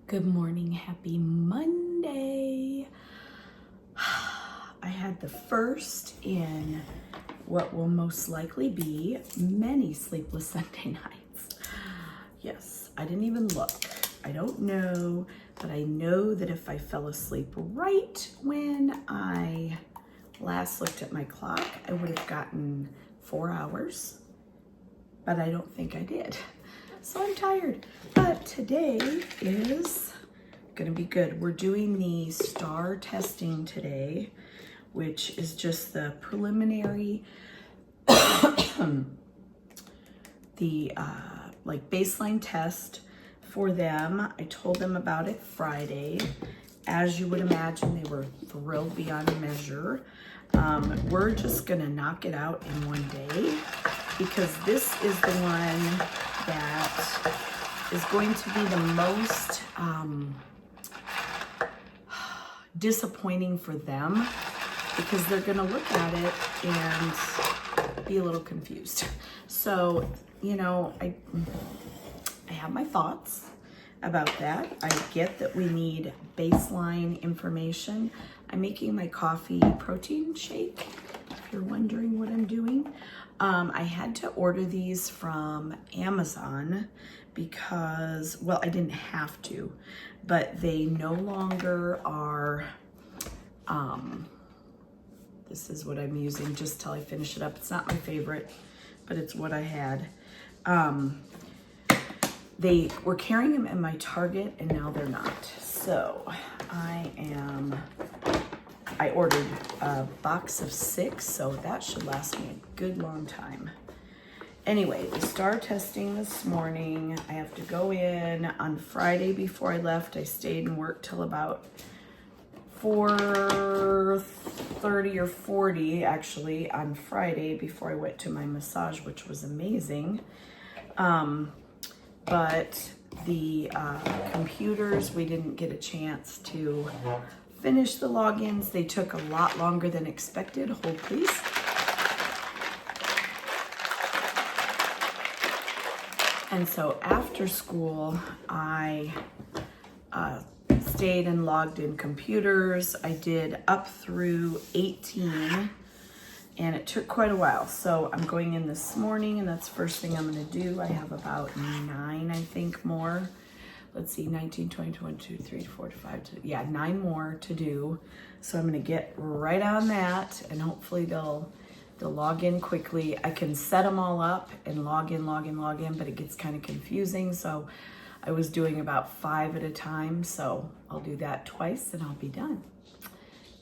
Good morning, happy Monday. I had the first in what will most likely be many sleepless Sunday nights. Yes, I didn't even look. I don't know, but I know that if I fell asleep right when I last looked at my clock, I would have gotten 4 hours, but I don't think I did. So I'm tired, but today is gonna be good. We're doing the STAR testing today, which is just the preliminary, like baseline test for them. I told them about it Friday. As you would imagine, they were thrilled beyond measure. We're just gonna knock it out in one day because this is the one that is going to be the most disappointing for them because they're gonna look at it and be a little confused. So, you know, I have my thoughts about that. I get that we need baseline information. I'm making my coffee protein shake, if you're wondering what I'm doing. I had to order these from Amazon because, well, I didn't have to, but they no longer are, this is what I'm using just till I finish it up. It's not my favorite, but it's what I had. They were carrying them in my Target and now they're not. So I ordered a box of 6, so that should last me a good long time. Anyway, the STAR testing this morning, I have to go in on Friday. Before I left, I stayed and worked till about 4:30 or 40 actually on Friday before I went to my massage, which was amazing. But the computers, we didn't get a chance to finish the logins. They took a lot longer than expected. Hold please. And so after school, I stayed and logged in computers. I did up through 18 and it took quite a while. So I'm going in this morning and that's the first thing I'm gonna do. I have about 9, I think, more. Let's see, 19, 20, 22, 3, 4, 5, yeah, 9 more to do. So I'm gonna get right on that and hopefully they'll log in quickly. I can set them all up and log in, but it gets kind of confusing. So I was doing about 5 at a time. So I'll do that twice and I'll be done.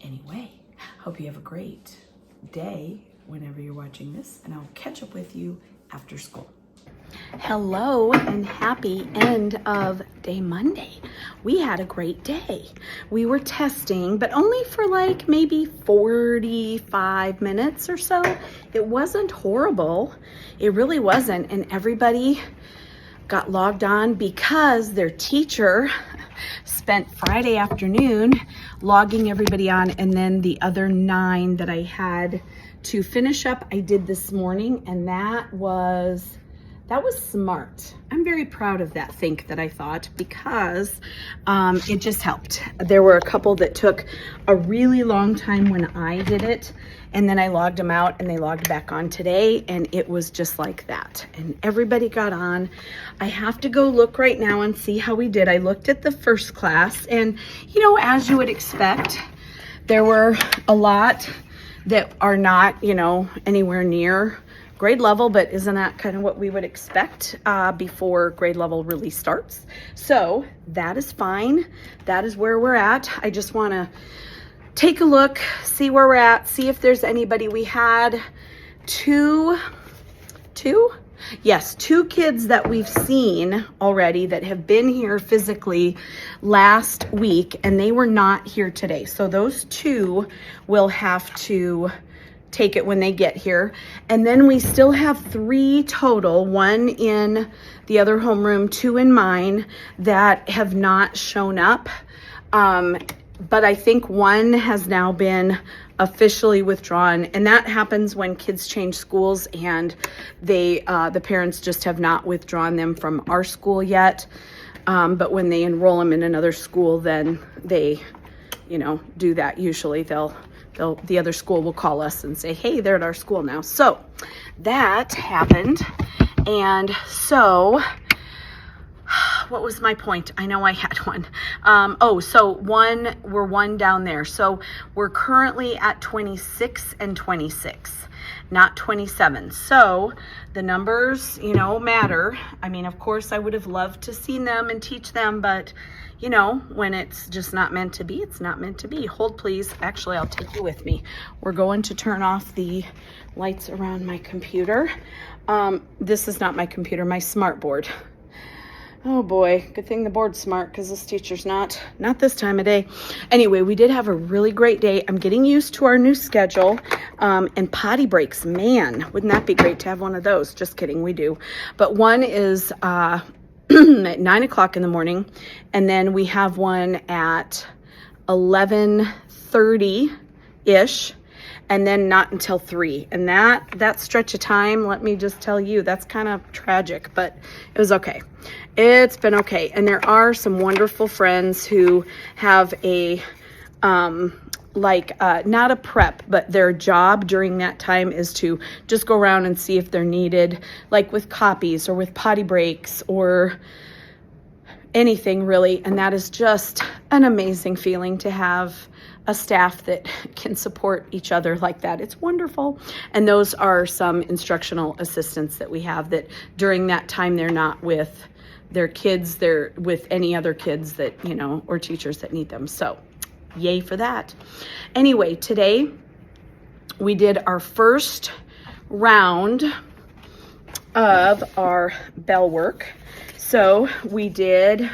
Anyway, hope you have a great day whenever you're watching this, and I'll catch up with you after school. Hello and happy end of day Monday. We had a great day. We were testing, but only for like maybe 45 minutes or so. It wasn't horrible. It really wasn't. And everybody got logged on because their teacher spent Friday afternoon logging everybody on, and then the other 9 that I had to finish up, I did this morning, and that was smart. I'm very proud of that that I thought, because it just helped. There were a couple that took a really long time when I did it, and then I logged them out and they logged back on today, and it was just like that. And everybody got on. I have to go look right now and see how we did. I looked at the first class, and you know, as you would expect, there were a lot that are not, you know, anywhere near grade level, but isn't that kind of what we would expect before grade level really starts? So that is fine. That is where we're at. I just want to take a look, see where we're at, see if there's anybody. We had two kids that we've seen already that have been here physically last week, and they were not here today. So those 2 will have to take it when they get here. And then we still have 3 total, 1 in the other homeroom, 2 in mine, that have not shown up. But I think 1 has now been officially withdrawn, and that happens when kids change schools and the parents just have not withdrawn them from our school yet. But when they enroll them in another school, then they, you know, do that. Usually the other school will call us and say, hey, they're at our school now. So that happened. And so what was my point? I know I had one. So we're one down there. So we're currently at 26 and 26, not 27. So the numbers, you know, matter. I mean, of course, I would have loved to see them and teach them, but you know, when it's just not meant to be, it's not meant to be. Hold, please. Actually, I'll take you with me. We're going to turn off the lights around my computer. This is not my computer, my smart board. Oh boy, good thing the board's smart because this teacher's not this time of day. Anyway, we did have a really great day. I'm getting used to our new schedule. And potty breaks, man, wouldn't that be great to have one of those? Just kidding, we do. But one is at 9 o'clock in the morning, and then we have one at 11:30-ish, and then not until 3. And that stretch of time, let me just tell you, that's kind of tragic, but it was okay. It's been okay. And there are some wonderful friends who have a not a prep, but their job during that time is to just go around and see if they're needed, like with copies or with potty breaks or anything really. And that is just an amazing feeling to have a staff that can support each other like that. It's wonderful. And those are some instructional assistants that we have that during that time, they're not with their kids, they're with any other kids that, you know, or teachers that need them. So yay for that. Anyway, today we did our first round of our bell work. So we did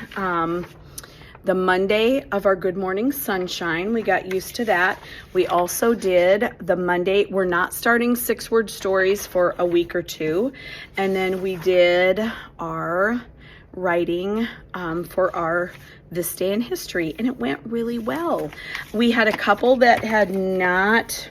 the Monday of our Good Morning Sunshine. We got used to that. We also did the Monday, we're not starting 6-word stories for a week or two. And then we did our writing for our This Day in History, and it went really well. We had a couple that had not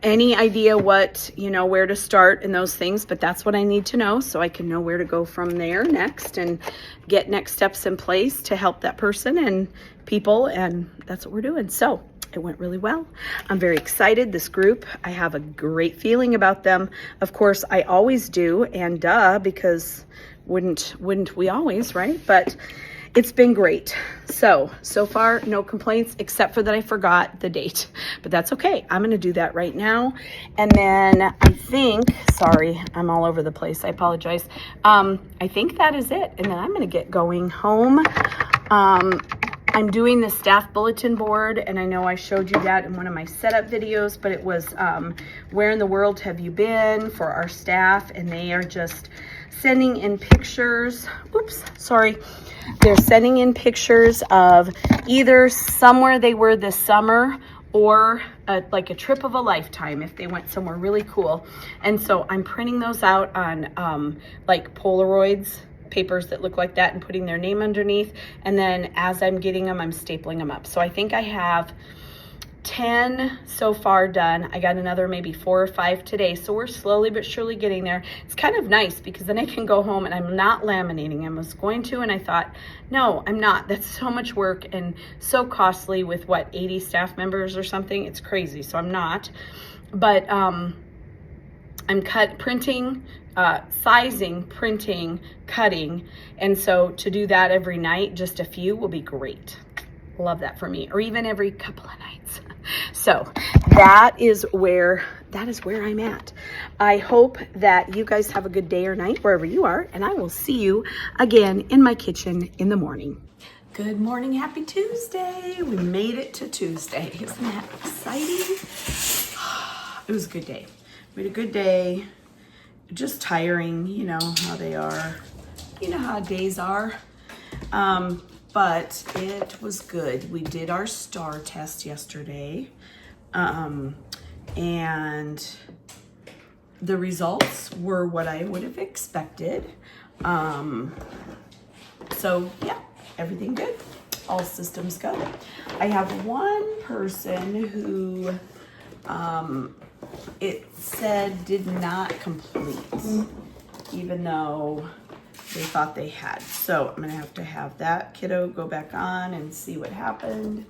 any idea what, you know, where to start and those things, but that's what I need to know so I can know where to go from there next and get next steps in place to help that person and people, and that's what we're doing. So it went really well. I'm very excited. This group, I have a great feeling about them. Of course, I always do, and because wouldn't we always, right? But it's been great. So far, no complaints, except for that I forgot the date, but that's okay. I'm gonna do that right now. And then I think, sorry, I'm all over the place. I apologize. I think that is it. And then I'm gonna get going home. I'm doing the staff bulletin board, and I know I showed you that in one of my setup videos, but it was where in the world have you been for our staff, and they are just sending in pictures. Oops, sorry. They're sending in pictures of either somewhere they were this summer or like a trip of a lifetime if they went somewhere really cool. And so I'm printing those out on like Polaroids, papers that look like that, and putting their name underneath. And then as I'm getting them, I'm stapling them up. So I think I have 10 so far done. I got another maybe 4 or 5 today. So we're slowly but surely getting there. It's kind of nice because then I can go home and I'm not laminating. I was going to, and I thought, no, I'm not. That's so much work and so costly with what, 80 staff members or something. It's crazy. So I'm not, but I'm printing, sizing, printing, cutting. And so to do that every night, just a few will be great. Love that for me, or even every couple of nights. So that is where I'm at. I hope that you guys have a good day or night wherever you are, and I will see you again in my kitchen in the morning. Good morning, happy Tuesday. We made it to Tuesday. Isn't that exciting? It was a good day. We had a good day. Just tiring, you know how they are. You know how days are. But it was good. We did our STAR test yesterday, and the results were what I would have expected. So yeah, everything good. All systems go. I have one person who it said did not complete, even though they thought they had. So I'm gonna have to have that kiddo go back on and see what happened,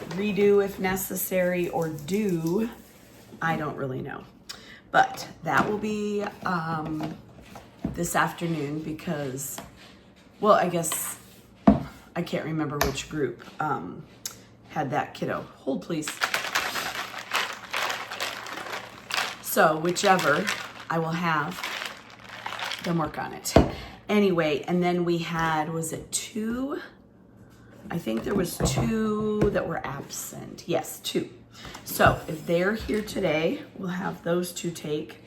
redo if necessary, or do, I don't really know. But that will be this afternoon because, well, I guess, I can't remember which group had that kiddo. Hold please. So whichever I will have them work on it. Anyway, and then we had, was it 2? I think there was 2 that were absent. Yes, 2. So if they're here today, we'll have those 2 take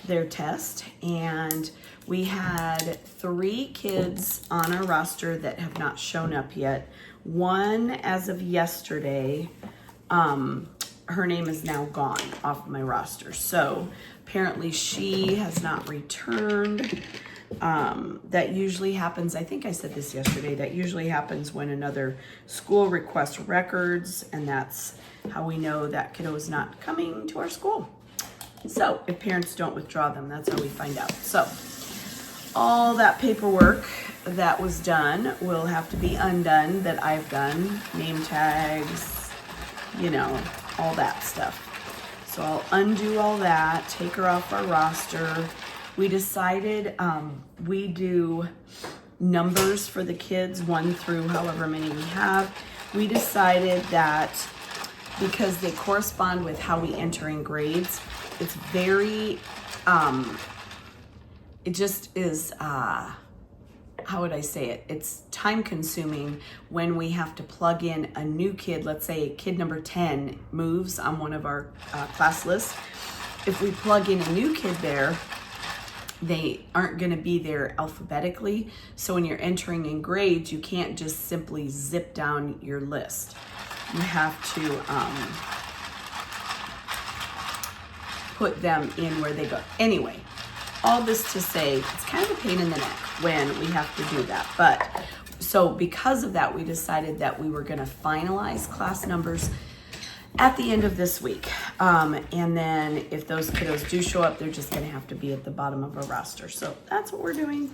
their test. And we had 3 kids on our roster that have not shown up yet. One, as of yesterday, her name is now gone off of my roster. So apparently she has not returned. That usually happens, I think I said this yesterday, that usually happens when another school requests records, and that's how we know that kiddo is not coming to our school. So if parents don't withdraw them, that's how we find out. So all that paperwork that was done will have to be undone that I've done, name tags, you know, all that stuff. So I'll undo all that, take her off our roster. We decided we do numbers for the kids, 1 through however many we have. We decided that because they correspond with how we enter in grades, it's very, it just is, how would I say it? It's time consuming when we have to plug in a new kid. Let's say kid number 10 moves on one of our class lists. If we plug in a new kid there, they aren't going to be there alphabetically. So when you're entering in grades, you can't just simply zip down your list. You have to put them in where they go. Anyway, all this to say, it's kind of a pain in the neck when we have to do that. But so because of that, we decided that we were going to finalize class numbers at the end of this week. And then if those kiddos do show up, they're just gonna have to be at the bottom of our roster. So that's what we're doing.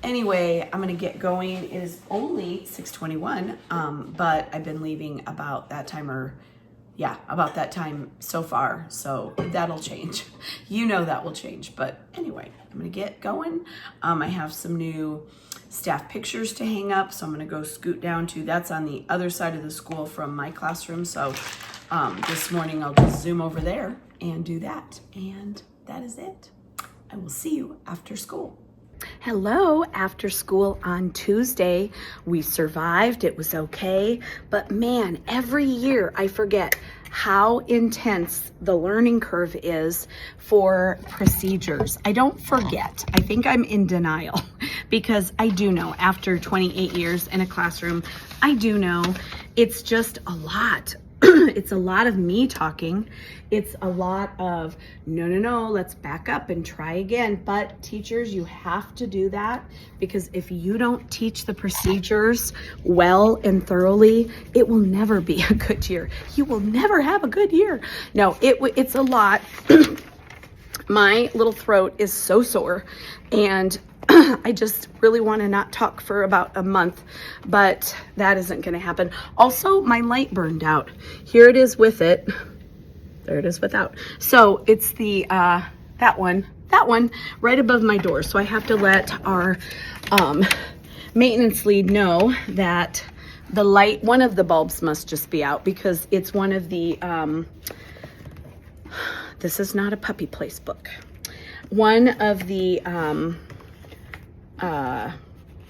Anyway, I'm gonna get going. It is only 6:21, but I've been leaving about that time, or yeah, about that time so far. So that'll change. You know that will change. But anyway, I'm gonna get going. I have some new staff pictures to hang up, so I'm gonna go scoot down to, that's on the other side of the school from my classroom. So this morning I'll just zoom over there and do that. And that is it. I will see you after school. Hello, after school on Tuesday. We survived, it was okay. But man, every year I forget how intense the learning curve is for procedures. I don't forget, I think I'm in denial because I do know after 28 years in a classroom, I do know it's just a lot. It's a lot of me talking. It's a lot of, no, let's back up and try again. But teachers, you have to do that because if you don't teach the procedures well and thoroughly, it will never be a good year. You will never have a good year. No, it's a lot. My little throat is so sore and I just really want to not talk for about a month, but that isn't going to happen. Also, my light burned out. Here it is with it. There it is without. So it's the, that one right above my door. So I have to let our maintenance lead know that the light, one of the bulbs must just be out because it's one of the, this is not a puppy place book. One of the,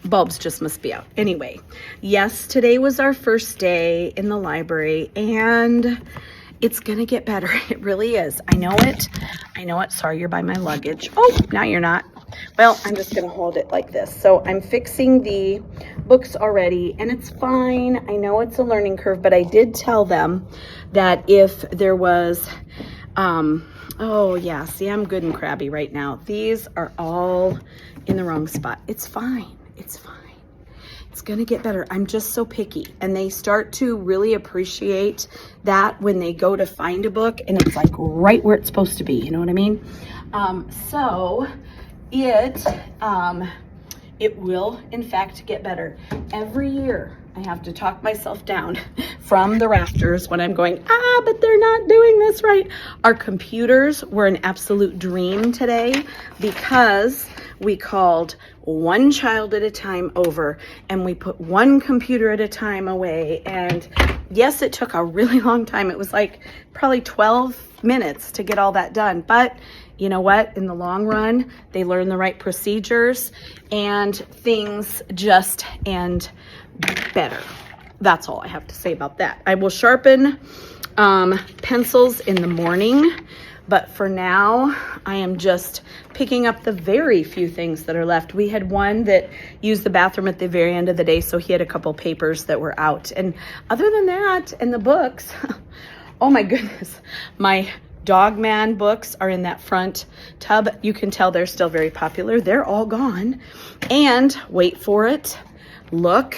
bulbs just must be out. Anyway, yes, today was our first day in the library and it's gonna get better. It really is. I know it. Sorry, you're by my luggage. Oh, now you're not. Well, I'm just gonna hold it like this. So I'm fixing the books already and it's fine. I know it's a learning curve, but I did tell them that if there was, oh yeah, see, I'm good and crabby right now. These are all in the wrong spot. It's fine. It's fine. It's gonna get better. I'm just so picky. And they start to really appreciate that when they go to find a book and it's like right where it's supposed to be. You know what I mean? So it It will, in fact, get better. Every year, I have to talk myself down from the rafters when I'm going, but they're not doing this right. Our computers were an absolute dream today because we called one child at a time over and we put one computer at a time away. And yes, it took a really long time. It was like probably 12 minutes to get all that done. But you know what? In the long run, they learn the right procedures and things just end better. That's all I have to say about that. I will sharpen pencils in the morning, but for now, I am just picking up the very few things that are left. We had one that used the bathroom at the very end of the day, so he had a couple papers that were out. And other than that, and the books, oh my goodness, my Dog Man books are in that front tub. You can tell they're still very popular. They're all gone. And wait for it, look,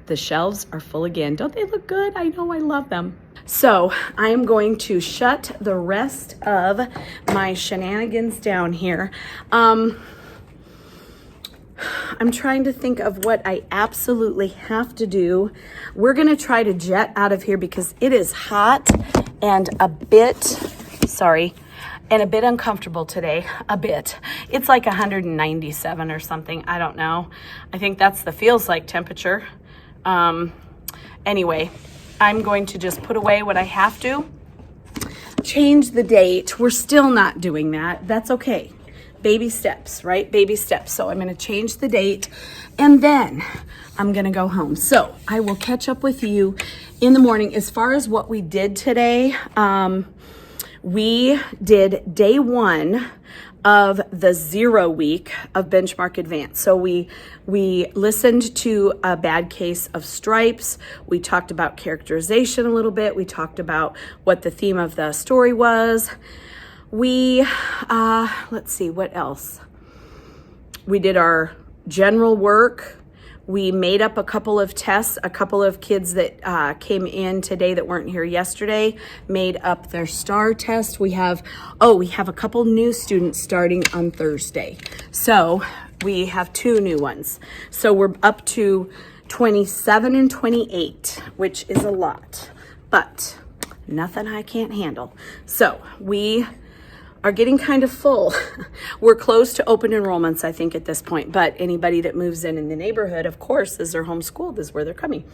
the shelves are full again. Don't they look good? I know, I love them. So I am going to shut the rest of my shenanigans down here. I'm trying to think of what I absolutely have to do. We're gonna try to jet out of here because it is hot and a bit uncomfortable today, a bit. It's like 197 or something, I don't know. I think that's the feels like temperature. Anyway, I'm going to just put away what I have to. Change the date. We're still not doing that. That's okay. Baby steps, right? Baby steps. So I'm going to change the date and then I'm going to go home. So I will catch up with you in the morning. As far as what we did today, we did day 1 of the 0 week of Benchmark Advance. So we listened to a bad case of stripes. We talked about characterization a little bit. We talked about what the theme of the story was. We, let's see, what else? We did our general work. We made up a couple of tests. A couple of kids that came in today that weren't here yesterday made up their STAR test. We have a couple new students starting on Thursday. So we have 2 new ones. So we're up to 27 and 28, which is a lot, but nothing I can't handle. So we are getting kind of full. We're close to open enrollments, I think, at this point, but anybody that moves in the neighborhood, of course, is they're homeschooled, is where they're coming.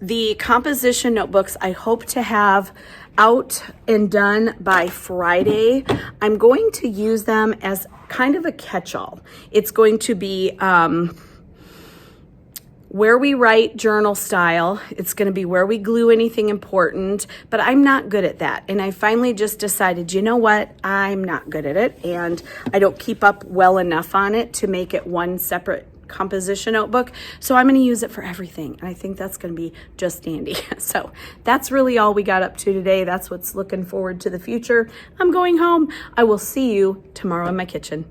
The composition notebooks, I hope to have out and done by Friday. I'm going to use them as kind of a catch-all. It's going to be where we write journal style. It's going to be where we glue anything important, but I'm not good at that. And I finally just decided, you know what? I'm not good at it, and I don't keep up well enough on it to make it one separate composition notebook. So I'm going to use it for everything. And I think that's going to be just dandy. So that's really all we got up to today. That's what's looking forward to the future. I'm going home. I will see you tomorrow in my kitchen.